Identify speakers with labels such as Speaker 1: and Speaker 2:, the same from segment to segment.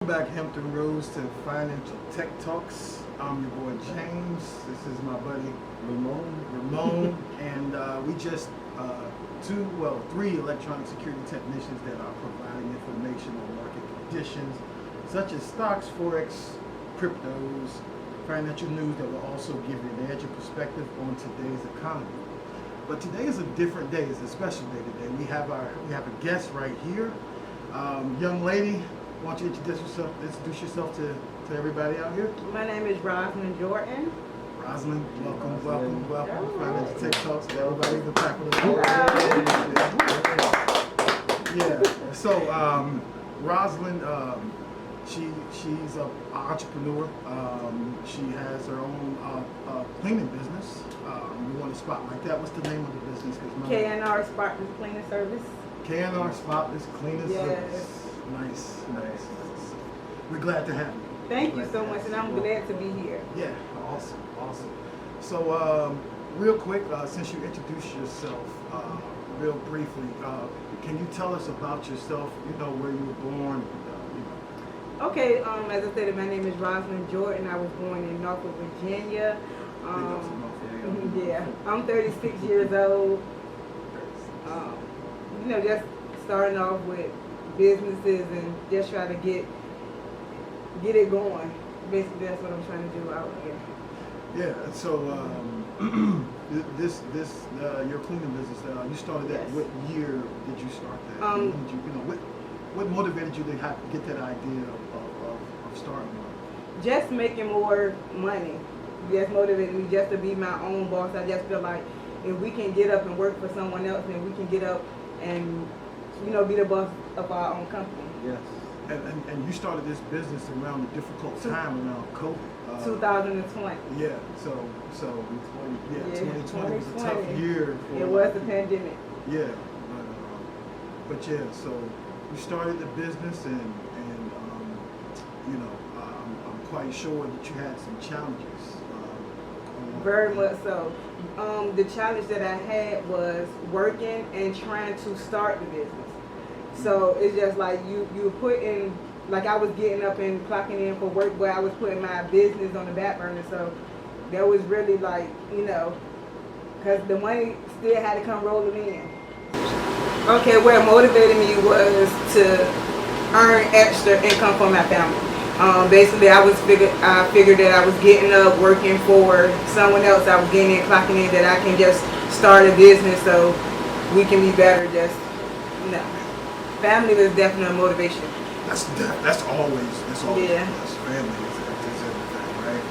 Speaker 1: Back Hampton Roads to Financial Tech Talks. I'm your boy James. This is my buddy Ramon, and we just three electronic security technicians that are providing information on market conditions such as stocks, forex, cryptos, financial news that will also give you an edge of perspective on today's economy. But today is a different day. It's a special day today. We have a guest right here, young lady. Why don't you introduce yourself to everybody out here?
Speaker 2: My name is Rosalind Jordan.
Speaker 1: Rosalind, welcome. Financial Tech Talks. Everybody in the back with us. Yeah. So Rosalind, she's an entrepreneur. She has her own cleaning business. We want to spotlight that. What's the name of the business?
Speaker 2: KNR Spotless Cleaning Service.
Speaker 1: KNR Spotless Cleaning Service. Nice. We're glad to have you.
Speaker 2: Thank you so much, and I'm glad to be here.
Speaker 1: Yeah, awesome. So, real quick, since you introduced yourself, real briefly, can you tell us about yourself? You know, where you were born.
Speaker 2: Okay, as I said, my name is Rosalind Jordan. I was born in Norfolk, Virginia. Yeah, I'm 36 years old. Just starting off with businesses and just try to get it going. Basically, that's what I'm trying to do out here.
Speaker 1: Yeah. So your cleaning business, you started that.
Speaker 2: Yes.
Speaker 1: What year did you start that? When did you, what motivated you to get that idea of starting one?
Speaker 2: Just making more money. Just motivated me just to be my own boss. I just feel like if we can get up and work for someone else, then we can get up and be the boss of our own company.
Speaker 1: Yes. And you started this business around a difficult time around COVID.
Speaker 2: 2020.
Speaker 1: Yeah. So 2020 was a tough year.
Speaker 2: It was the pandemic.
Speaker 1: Yeah. But yeah, so you started the business and I'm quite sure that you had some challenges.
Speaker 2: Very much so. The challenge that I had was working and trying to start the business. So it's just like you put in, like I was getting up and clocking in for work, but I was putting my business on the back burner. So that was really like, because the money still had to come rolling in. Okay, what motivated me was to earn extra income for my family. Basically, I figured that I was getting up, working for someone else. I was getting in, clocking in, that I can just start a business so we can be better. Family was definitely a motivation.
Speaker 1: That's always
Speaker 2: yeah.
Speaker 1: That's family is everything, right?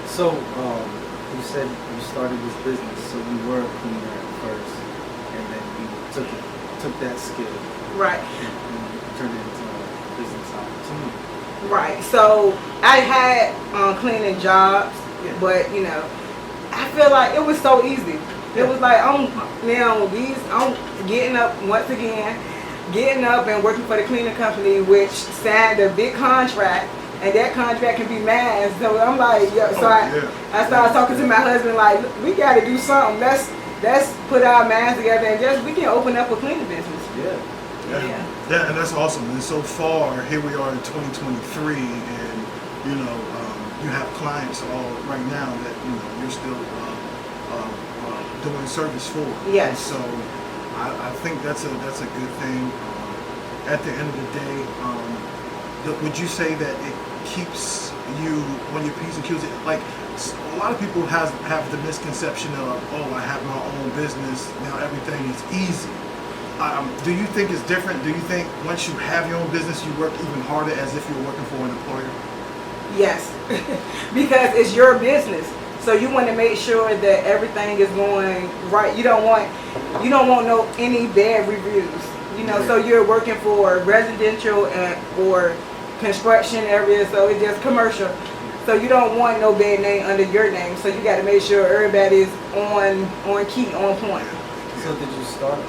Speaker 3: So you said you started this business, so you were a cleaner at first, and then you took that skill,
Speaker 2: Right,
Speaker 3: and turned it into a business opportunity.
Speaker 2: right. So I had cleaning jobs, but I feel like it was so easy. It was like I'm getting up once again. Getting up and working for the cleaning company, which signed a big contract, and that contract can be mad. So I'm like, I started talking to my husband like, look, we got to do something. Let's put our minds together and we can open up a cleaning business.
Speaker 1: Yeah, and that's awesome. And so far, here we are in 2023, and you have clients all right now that you're still doing service for.
Speaker 2: Yes.
Speaker 1: And so I think that's a good thing. At the end of the day, would you say that it keeps you on your P's and Q's? Like a lot of people have the misconception of, I have my own business now, everything is easy. Do you think it's different? Do you think once you have your own business, you work even harder as if you're working for an employer?
Speaker 2: Yes, because it's your business. So you want to make sure that everything is going right. You don't want any bad reviews. So you're working for residential or construction areas, so it's just commercial. So you don't want no bad name under your name. So you got to make sure everybody's on key, on point.
Speaker 3: So did you start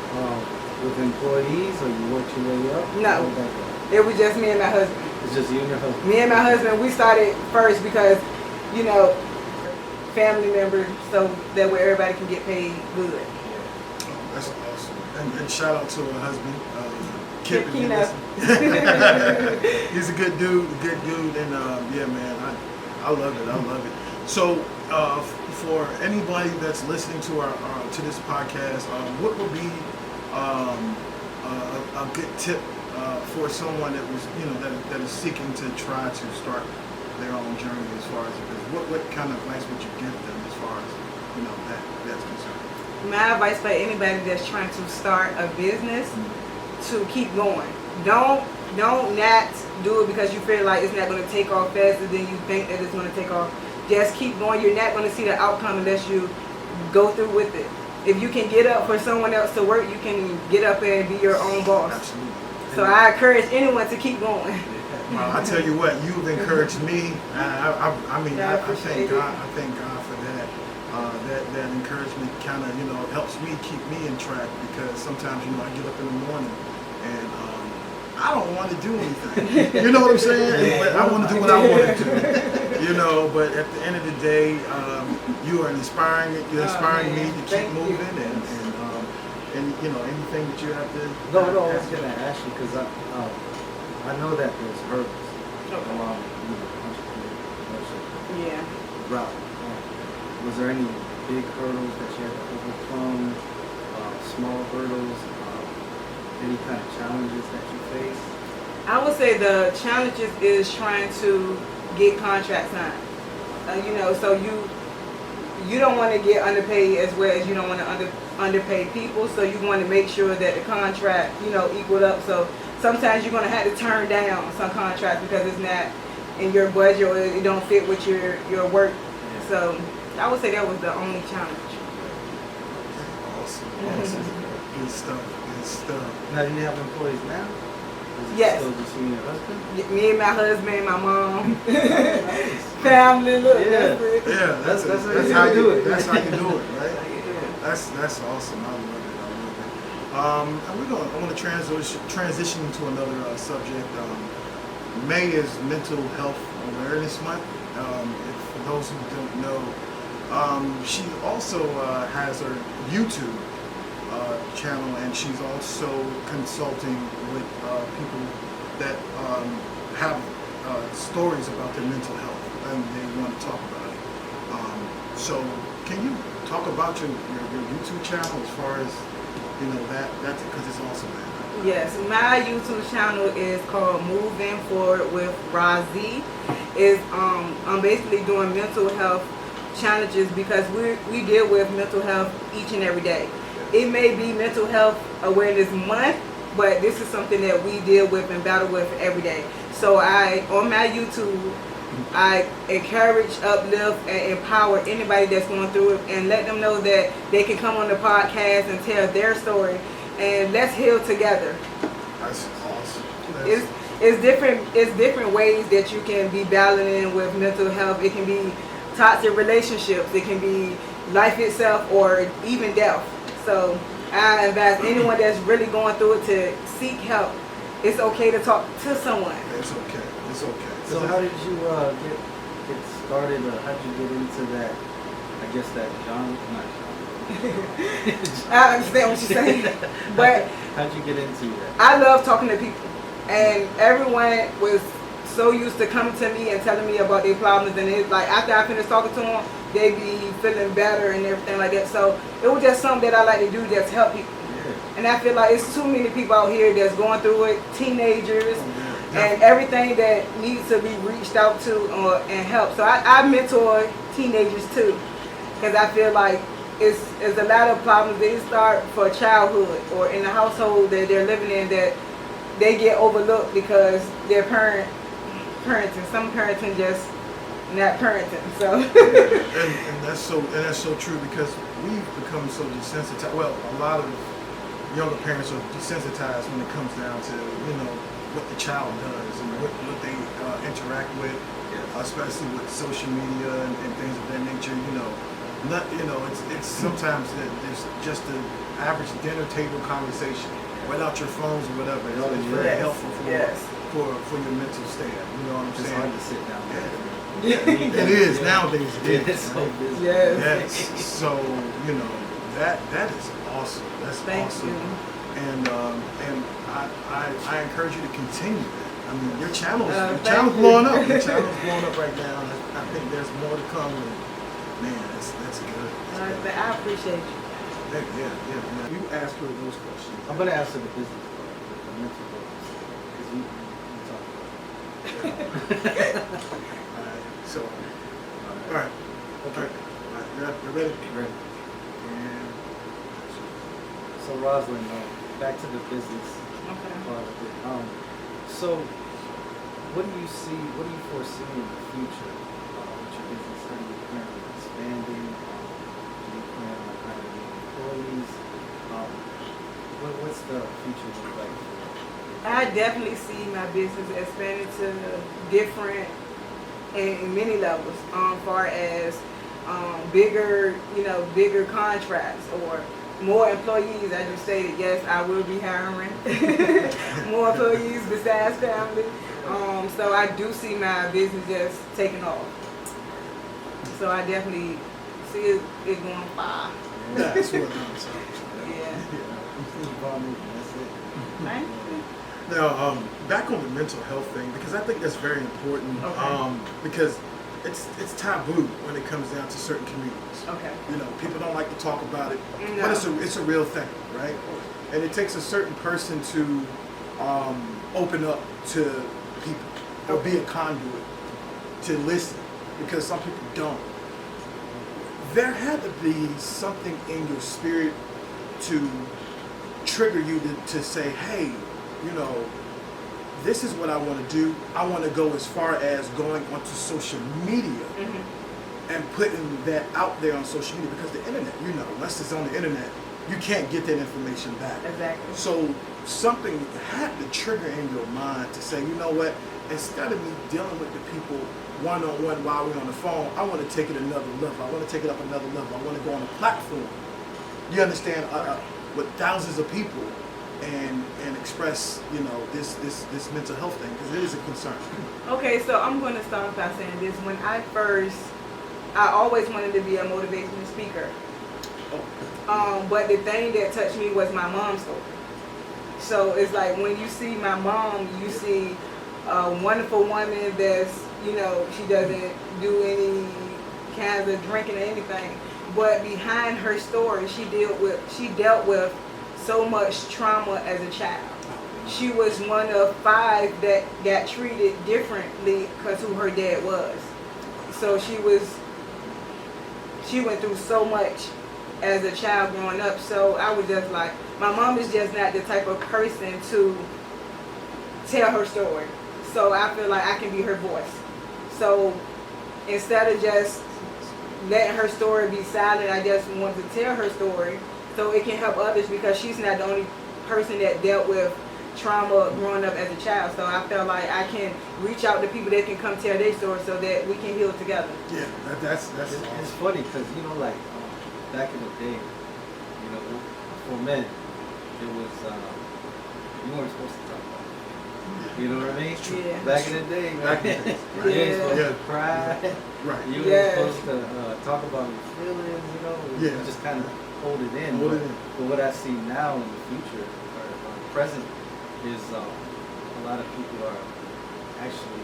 Speaker 3: with employees, or you worked your way up?
Speaker 2: No, it was just me and my husband.
Speaker 3: It's just you and your husband?
Speaker 2: Me and my husband, we started first because, family members, so that way everybody can get paid good.
Speaker 1: That's awesome. And shout out to her husband. Kip, if you
Speaker 2: Kino.
Speaker 1: listen. He's a good dude, and yeah, man, I love it. I love it. So, for anybody that's listening to our to this podcast, what would be a good tip for someone that was, that is seeking to try to start their own journey as far as it is? What kind of advice would you give them as far as that's concerned?
Speaker 2: My advice for anybody that's trying to start a business, to keep going. Don't not do it because you feel like it's not going to take off faster than you think that it's going to take off. Just keep going. You're not going to see the outcome unless you go through with it. If you can get up for someone else to work, you can get up there and be your own boss.
Speaker 1: Absolutely.
Speaker 2: So I encourage anyone to keep going.
Speaker 1: Well, I tell you what, you've encouraged me. I mean,
Speaker 2: Yeah,
Speaker 1: I
Speaker 2: appreciate
Speaker 1: thank God. I thank God for that. That encouragement kind of, helps me keep me in track, because sometimes, I get up in the morning and I don't want to do anything. You know what I'm saying? But I want to do what I want to do. But at the end of the day, you are inspiring me to keep moving, and anything that you have to.
Speaker 3: No, I was gonna ask you because I know that there's hurdles along entrepreneurship
Speaker 2: Yeah.
Speaker 3: route. Was there any big hurdles that you had to overcome? Small hurdles? Any kind of challenges that you face?
Speaker 2: I would say the challenges is trying to get contracts signed. So you don't want to get underpaid as well as you don't want to underpay people. So you want to make sure that the contract, equaled up. So sometimes you're going to have to turn down some contracts because it's not in your budget or it don't fit with your work.
Speaker 3: Yeah.
Speaker 2: So I would say that was the only challenge.
Speaker 1: Awesome. Good stuff.
Speaker 3: Now, do you have employees now? Is it
Speaker 2: Yes.
Speaker 3: still just you and your husband?
Speaker 2: Me and my husband, my mom,
Speaker 3: Nice.
Speaker 2: family. Look,
Speaker 3: Yeah.
Speaker 2: that's it.
Speaker 1: Yeah,
Speaker 3: That's
Speaker 1: how
Speaker 3: how you do it.
Speaker 1: That's how you do it, right?
Speaker 3: Yeah.
Speaker 1: That's awesome. I love it. And I want to transition to another subject. May is Mental Health Awareness Month. For those who don't know, she also has her YouTube channel, and she's also consulting with people that have stories about their mental health and they want to talk about it. So can you talk about your YouTube channel as far as that's because it's awesome, man.
Speaker 2: Yes, my YouTube channel is called Moving Forward with Razi. I'm basically doing mental health challenges because we deal with mental health each and every day. It may be Mental Health Awareness Month, but this is something that we deal with and battle with every day. So on my YouTube, I encourage, uplift, and empower anybody that's going through it, and let them know that they can come on the podcast and tell their story, and let's heal together.
Speaker 1: That's awesome.
Speaker 2: It's different ways that you can be battling with mental health. It can be toxic relationships, it can be life itself, or even death. So I advise anyone that's really going through it to seek help. It's okay to talk to someone.
Speaker 1: It's okay.
Speaker 3: So how did you get started, or how did you get into that? I guess that genre, not genre.
Speaker 2: I understand what you're saying, but
Speaker 3: how'd you get into that?
Speaker 2: I love talking to people, and everyone was so used to coming to me and telling me about their problems, and it's like after I finished talking to them, they be feeling better and everything like that. So it was just something that I like to do, just help people.
Speaker 3: Yeah.
Speaker 2: And I feel like it's too many people out here that's going through it, teenagers,
Speaker 1: Oh,
Speaker 2: and everything that needs to be reached out to and help. So I mentor teenagers too, because I feel like it's a lot of problems that start for childhood or in the household that they're living in that they get overlooked because their parenting. Some parenting just not parenting. So
Speaker 1: and that's so true, because we've become so desensitized. Well, a lot of younger parents are desensitized when it comes down to what the child does and what they interact with, especially with social media and things of that nature. It's sometimes that there's just an average dinner table conversation without your phones or whatever. It's very helpful for your mental state. You know what I'm
Speaker 3: It's
Speaker 1: saying?
Speaker 3: hard to sit down there.
Speaker 1: It is nowadays. It is.
Speaker 3: so busy.
Speaker 2: yes.
Speaker 1: Yes. So that is awesome. That's
Speaker 2: Thank
Speaker 1: awesome.
Speaker 2: you.
Speaker 1: and I encourage you to continue that. I mean, your channel's
Speaker 2: Thank you.
Speaker 1: blowing up. Your channel's blowing up right now. I think there's more to come. And man, that's good. That's good.
Speaker 2: I appreciate you.
Speaker 1: Yeah. You asked her those questions.
Speaker 3: I'm gonna answer the business part, the mental focus, because we talked about it.
Speaker 1: All right. So, all right.
Speaker 3: Okay.
Speaker 1: All right. You're ready.
Speaker 3: Ready.
Speaker 1: And
Speaker 3: So Rosalind, back to the business
Speaker 2: Okay.
Speaker 3: part of it. So what do you see? What do you foresee in the future with your business? How do you plan on expanding? Do you plan on hiring new employees? What's the future look like for you?
Speaker 2: I definitely see my business expanding to different in many levels. Far as bigger, bigger contracts or more employees. As you stated, yes, I will be hiring more employees besides family. So I do see my business just taking off. So I definitely see it going far.
Speaker 1: that's what I'm saying.
Speaker 2: Yeah.
Speaker 3: That's it.
Speaker 2: Thank you.
Speaker 1: Now, back on the mental health thing, because I think that's very important.
Speaker 2: Okay.
Speaker 1: Because it's taboo when it comes down to certain communities.
Speaker 2: Okay.
Speaker 1: People don't like to talk about it,
Speaker 2: No.
Speaker 1: but it's a real thing, right? And it takes a certain person to open up to people or be a conduit to listen, because some people don't. There had to be something in your spirit to trigger you to say, hey, this is what I want to do. I want to go as far as going onto social media and putting that out there on social media, because the internet, once it's on the internet, you can't get that information back.
Speaker 2: Exactly.
Speaker 1: So something had to trigger in your mind to say, you know what, instead of me dealing with the people one-on-one while we're on the phone, I want to take it another level. I want to take it up another level. I want to go on a platform, you understand, with thousands of people and express, this mental health thing, because it is a concern.
Speaker 2: Okay, so I'm going to start by saying this. When I always wanted to be a motivational speaker. But the thing that touched me was my mom's story. So it's like when you see my mom, you see a wonderful woman that's, she doesn't do any kinds of drinking or anything. But behind her story, she dealt with so much trauma as a child. She was one of 5 that got treated differently because who her dad was. So she went through so much as a child growing up. So I was just like, my mom is just not the type of person to tell her story. So I feel like I can be her voice. So instead of just letting her story be silent, I just want to tell her story so it can help others, because she's not the only person that dealt with trauma growing up as a child. So I felt like I can reach out to people that can come tell their story so that we can heal together.
Speaker 1: Yeah, that's
Speaker 3: It's funny because back in the day, for men, it was you weren't supposed to talk about it. You know what I mean?
Speaker 2: Yeah.
Speaker 3: Back in the day,
Speaker 1: Back in the day, right.
Speaker 3: you ain't supposed
Speaker 1: Yeah.
Speaker 3: to cry.
Speaker 1: right.
Speaker 3: You
Speaker 2: Yeah.
Speaker 3: were supposed to talk about your feelings.
Speaker 1: Yeah.
Speaker 3: You just kind of hold it in.
Speaker 1: Hold it in.
Speaker 3: But what I see now in the future or present is a lot of people are actually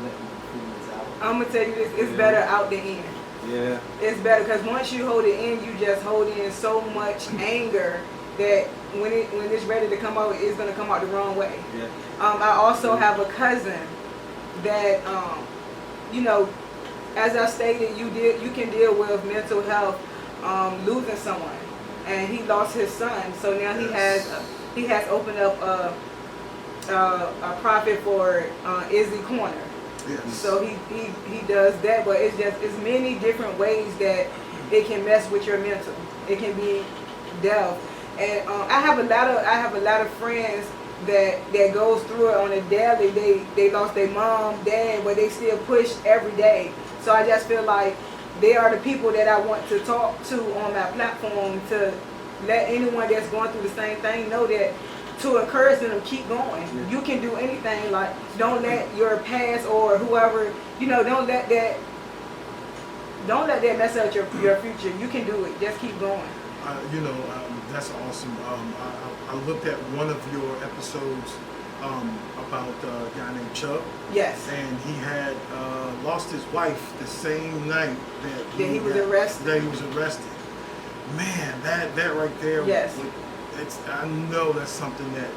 Speaker 3: letting their feelings out.
Speaker 2: I'm going to tell you this, it's
Speaker 3: Yeah.
Speaker 2: better out than in.
Speaker 3: Yeah.
Speaker 2: It's better because once you hold it in, you just hold in so much anger that when it's ready to come out, it's going to come out the wrong way.
Speaker 3: Yeah.
Speaker 2: I also have a cousin that, as I stated, you can deal with mental health, losing someone, and he lost his son. So now he has opened up a profit for Izzy Corner.
Speaker 1: Yes.
Speaker 2: So he does that, but it's many different ways that it can mess with your mental. It can be death, and I have a lot of friends that goes through it on a daily. They lost their mom, dad, but they still push every day. So I just feel like they are the people that I want to talk to on my platform, to let anyone that's going through the same thing know that, to encourage them to keep going.
Speaker 3: Yeah.
Speaker 2: You can do anything. Like, don't let your past or whoever, don't let that mess up your future. You can do it. Just keep going.
Speaker 1: That's awesome. I looked at one of your episodes about a guy named Chubb,
Speaker 2: Yes.
Speaker 1: and he had lost his wife the same night that
Speaker 2: he was arrested.
Speaker 1: That he was arrested. Man, that right there.
Speaker 2: Yes.
Speaker 1: I know that's something that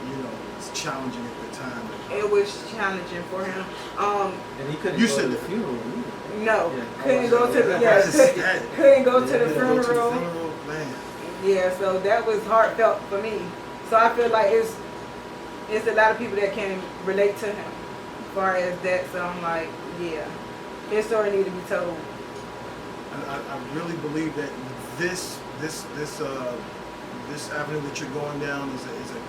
Speaker 1: is challenging at the time.
Speaker 2: It was challenging for him.
Speaker 3: And he couldn't
Speaker 1: You
Speaker 3: go
Speaker 1: said
Speaker 3: to the
Speaker 1: that.
Speaker 3: funeral either.
Speaker 2: No,
Speaker 3: Yeah,
Speaker 2: couldn't
Speaker 3: I
Speaker 2: go
Speaker 3: watched
Speaker 2: to
Speaker 3: that.
Speaker 2: the
Speaker 1: That-
Speaker 2: couldn't go to the
Speaker 3: Yeah,
Speaker 1: Go to the
Speaker 2: funeral.
Speaker 1: funeral, man.
Speaker 2: Yeah, so that was heartfelt for me. So I feel like it's a lot of people that can relate to him as far as that. So I'm like, yeah, his story need to be told.
Speaker 1: I really believe that this avenue that you're going down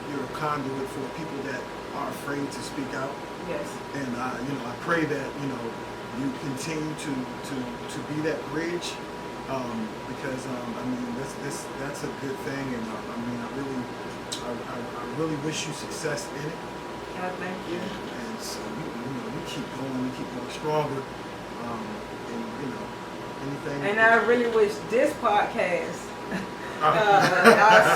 Speaker 1: you're a conduit for people that are afraid to speak out.
Speaker 2: Yes.
Speaker 1: And I pray that you continue to be that bridge, because that's a good thing, and I really wish you success in it.
Speaker 2: Yeah, thank you.
Speaker 1: And so you keep going stronger, and anything.
Speaker 2: And I really wish this podcast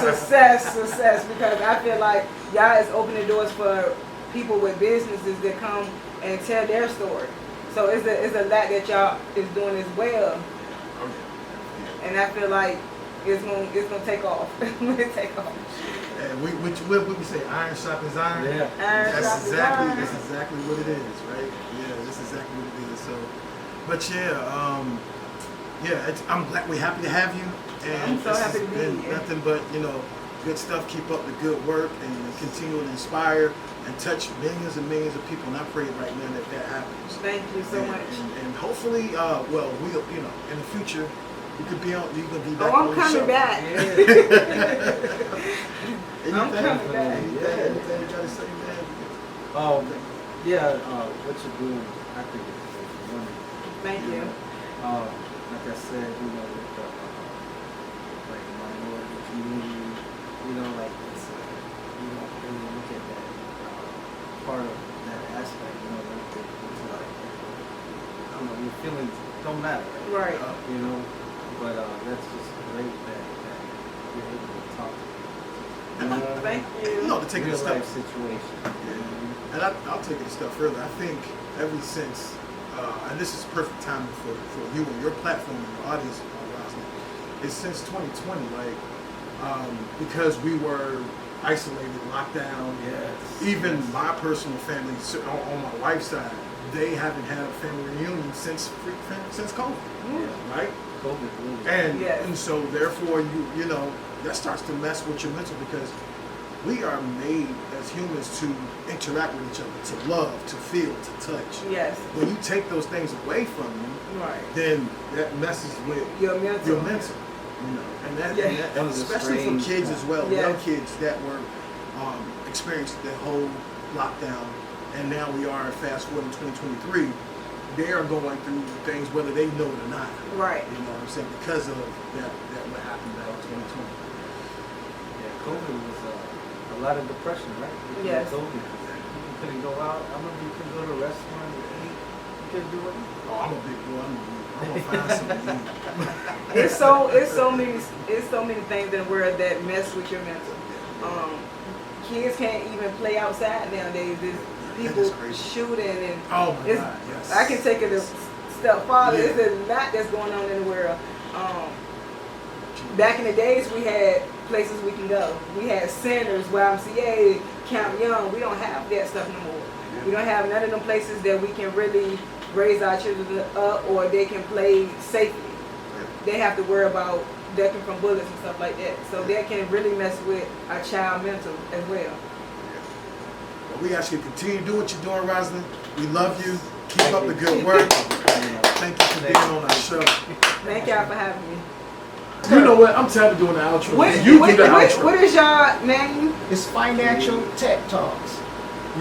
Speaker 2: success, because I feel like y'all is opening doors for people with businesses that come and tell their story. So it's a lot that y'all is doing as well, and I feel like it's gonna take off. It's take off.
Speaker 1: And what we say, iron sharpens iron.
Speaker 3: Yeah.
Speaker 2: Iron
Speaker 1: That's
Speaker 2: sharpens iron.
Speaker 1: exactly what it is, right? Yeah, that's exactly what it is. So, but I'm glad, we're happy to have you. And
Speaker 2: I'm so
Speaker 1: this
Speaker 2: happy
Speaker 1: has
Speaker 2: to be
Speaker 1: been
Speaker 2: here.
Speaker 1: nothing but good stuff. Keep up the good work and continue to inspire and touch millions and millions of people. And I pray right now that happens.
Speaker 2: Thank you so much.
Speaker 1: And hopefully, we'll in the future. You could be on. You can be back.
Speaker 2: Oh, I'm
Speaker 1: on the
Speaker 2: coming
Speaker 1: show.
Speaker 2: back.
Speaker 3: Yeah.
Speaker 2: I'm coming back.
Speaker 1: Anything you gotta say, man?
Speaker 3: What you're doing, I think it's wonderful.
Speaker 2: Thank you.
Speaker 3: Like I said, with the like minority community, like it's really look at that part of that aspect, like it's like I don't know, your feelings don't matter,
Speaker 2: Right.
Speaker 3: But that's just great that you're able to talk to people.
Speaker 2: Thank you.
Speaker 1: To take it a
Speaker 3: Real
Speaker 1: step.
Speaker 3: life situation.
Speaker 1: And I'll take it a step further. I think ever since, and this is perfect timing for you and your platform and your audience, Rosalind, is since 2020, because we were isolated, locked down.
Speaker 3: Yes.
Speaker 1: Even my personal family, on my wife's side, they haven't had a family reunion since COVID, right?
Speaker 3: COVID really.
Speaker 2: Yes.
Speaker 1: And so therefore that starts to mess with your mental, because we are made as humans to interact with each other, to love, to feel, to touch.
Speaker 2: Yes.
Speaker 1: When you take those things away from you,
Speaker 2: Right.
Speaker 1: then that messes with
Speaker 2: Your mental.
Speaker 1: your mental. And that,
Speaker 2: Yeah.
Speaker 1: and
Speaker 3: One of the
Speaker 1: especially for
Speaker 3: strange
Speaker 1: kids as well,
Speaker 2: Yeah.
Speaker 1: young kids that were experienced the whole lockdown, and now we are fast forward in 2023. They are going through things whether they know it or not.
Speaker 2: Right.
Speaker 1: You know what I'm saying? Because of that what happened back in 2020.
Speaker 3: Yeah, COVID was a lot of depression, right?
Speaker 2: Yes.
Speaker 3: COVID. You couldn't go out. I remember you couldn't go to a restaurant and eat. You couldn't do anything.
Speaker 1: Oh, I'm a big boy. I'm gonna find something to eat.
Speaker 2: It's so many things in the world that mess with your mental. Kids can't even play outside nowadays. There's people
Speaker 1: That is crazy.
Speaker 2: shooting and
Speaker 1: Oh my
Speaker 2: it's,
Speaker 1: God, yes.
Speaker 2: I can take it a step farther.
Speaker 1: Yeah.
Speaker 2: There's a lot that's going on in the world. Back in the days, we had places we can go. We had centers, YMCA, Camp Young. We don't have that stuff no more. We don't have none of them places that we can really raise our children up, or they can play safely. They have to worry about ducking from bullets and stuff like that. So that can really mess with a child mental as well.
Speaker 1: Well, we ask you to continue to do what you're doing, Rosalind. We love you. Keep up the good work. Thank you for being on our show.
Speaker 2: Thank y'all for having me.
Speaker 1: You know what? I'm tired of doing the outro.
Speaker 2: What is y'all name?
Speaker 4: It's Financial Tech Talks.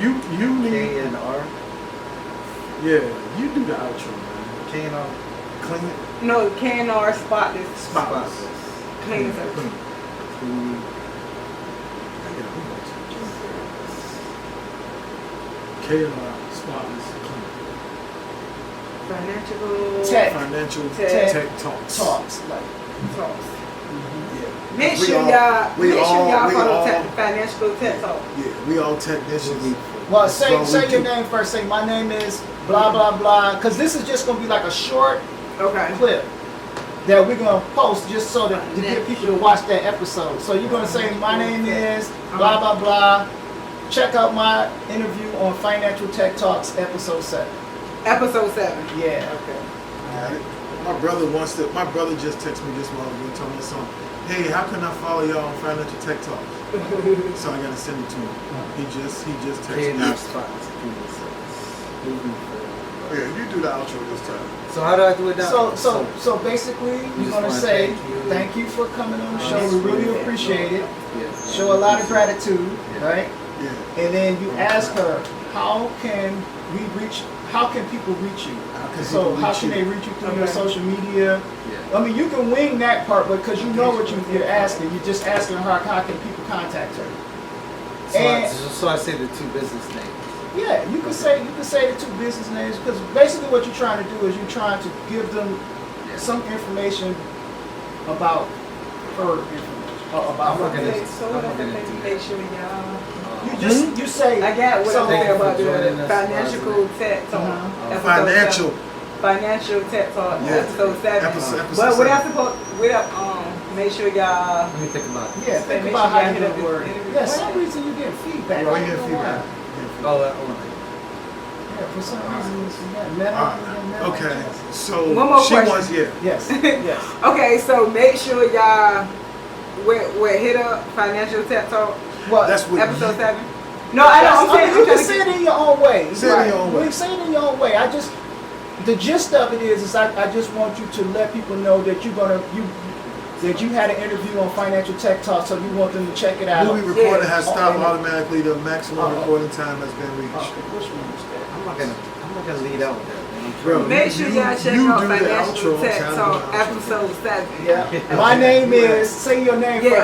Speaker 1: You need.
Speaker 3: K&R.
Speaker 1: Yeah, you do the outro, man.
Speaker 3: K&R.
Speaker 1: Clean it.
Speaker 2: No, KNR Spotless.
Speaker 1: Spotless.
Speaker 2: Clean
Speaker 1: Clean.
Speaker 2: service.
Speaker 1: K&R, spotless, clean.
Speaker 2: Financial
Speaker 4: Tech.
Speaker 1: Financial
Speaker 2: Tech.
Speaker 1: tech talks.
Speaker 4: Talks. Like,
Speaker 2: talks.
Speaker 1: Yeah.
Speaker 2: Make
Speaker 1: We
Speaker 2: sure
Speaker 1: all-
Speaker 2: y'all
Speaker 1: we all-
Speaker 2: follow Financial Tech Talk.
Speaker 1: Yeah, we all technicians.
Speaker 4: Well,
Speaker 1: That's all
Speaker 4: say
Speaker 1: we
Speaker 4: your
Speaker 1: do.
Speaker 4: name first. Say my name is blah blah blah. Because this is just gonna be like a short
Speaker 2: Okay.
Speaker 4: clip that we're gonna post just so that to get people to watch that episode. So you're gonna say my name is blah blah blah. Check out my interview on Financial Tech Talks episode 7.
Speaker 2: Episode 7.
Speaker 4: Yeah.
Speaker 2: Okay.
Speaker 1: Got it. My brother just texted me this while ago, told me something. Hey, how can I follow y'all on Financial Tech Talk? So I gotta send it to him. He just texted
Speaker 3: Creating
Speaker 1: me.
Speaker 3: our spots. Moving forward.
Speaker 1: Yeah, you do the outro this time.
Speaker 3: So how do I do it now?
Speaker 4: So basically, you're
Speaker 3: just
Speaker 4: gonna
Speaker 3: wanna
Speaker 4: say
Speaker 3: thank
Speaker 4: thank
Speaker 3: you.
Speaker 4: you for coming on the show. We really appreciate it.
Speaker 3: Yeah.
Speaker 4: Show a lot of gratitude, right?
Speaker 1: Yeah.
Speaker 4: And then you ask her, how can people reach you? So how can they reach you through your
Speaker 2: Okay.
Speaker 4: social media?
Speaker 3: Yeah.
Speaker 4: I mean, you can wing that part, but because you know what you're asking, you're just asking her, how can people contact her?
Speaker 3: So I say the 2 business names.
Speaker 4: Yeah, you can say the 2 business names, because basically what you're trying to do is you're trying to give them some information about her information, or about
Speaker 3: I'm
Speaker 4: her.
Speaker 3: looking
Speaker 2: Okay,
Speaker 3: at-
Speaker 2: so
Speaker 3: I'm
Speaker 2: what
Speaker 3: looking
Speaker 2: I
Speaker 3: at
Speaker 2: think
Speaker 3: that.
Speaker 2: make sure y'all.
Speaker 4: You say
Speaker 2: I got what
Speaker 4: so-
Speaker 2: I'm saying about
Speaker 3: Thank you for joining
Speaker 2: the
Speaker 3: us,
Speaker 2: Financial Tech Talk.
Speaker 4: Uh-huh.
Speaker 2: Episode
Speaker 1: Financial.
Speaker 2: 7. Financial Tech Talk,
Speaker 1: Yeah.
Speaker 2: episode 7.
Speaker 1: Episode
Speaker 2: But what I
Speaker 1: seven.
Speaker 2: supposed, make sure y'all.
Speaker 3: Let me think about it.
Speaker 4: Yeah,
Speaker 2: Say,
Speaker 4: think
Speaker 2: make
Speaker 4: about
Speaker 2: sure
Speaker 4: how
Speaker 2: y'all
Speaker 4: you
Speaker 2: hit up
Speaker 4: do
Speaker 2: this
Speaker 4: word.
Speaker 2: interview.
Speaker 4: Yeah, some reason you get feedback.
Speaker 1: Well,
Speaker 4: I
Speaker 1: you
Speaker 4: don't
Speaker 1: get
Speaker 4: know why.
Speaker 1: feedback.
Speaker 3: Oh, that one.
Speaker 4: Yeah, for some reason it's metal.
Speaker 1: Alright. Okay. So
Speaker 2: One more
Speaker 1: she
Speaker 2: question.
Speaker 1: wants
Speaker 4: Yes. Yes.
Speaker 2: Okay, so make sure y'all hit up Financial Tech Talk,
Speaker 4: Well,
Speaker 1: That's what
Speaker 2: episode 7. No, I don't. I'm saying,
Speaker 4: you
Speaker 2: I'm
Speaker 4: can
Speaker 2: trying
Speaker 4: say
Speaker 2: to
Speaker 4: it in your own way.
Speaker 1: Say it in your own way.
Speaker 4: Well, say it in your own way. The gist of it is I just want you to let people know that that you had an interview on Financial Tech Talk, so you want them to check it out.
Speaker 1: movie recording has
Speaker 4: Yeah.
Speaker 1: stopped
Speaker 4: Okay.
Speaker 1: automatically. The maximum
Speaker 4: Oh.
Speaker 1: recording time has been reached.
Speaker 4: Okay, which one is that?
Speaker 3: I'm not gonna lead out with that, man.
Speaker 1: Bro,
Speaker 2: Make sure y'all check
Speaker 1: you
Speaker 2: out
Speaker 1: do the
Speaker 2: Financial
Speaker 1: outro,
Speaker 2: Tech
Speaker 1: I'm
Speaker 2: Talk,
Speaker 1: trying to do the outro.
Speaker 2: episode 7.
Speaker 4: Yeah. My name is, say your name
Speaker 2: Yeah,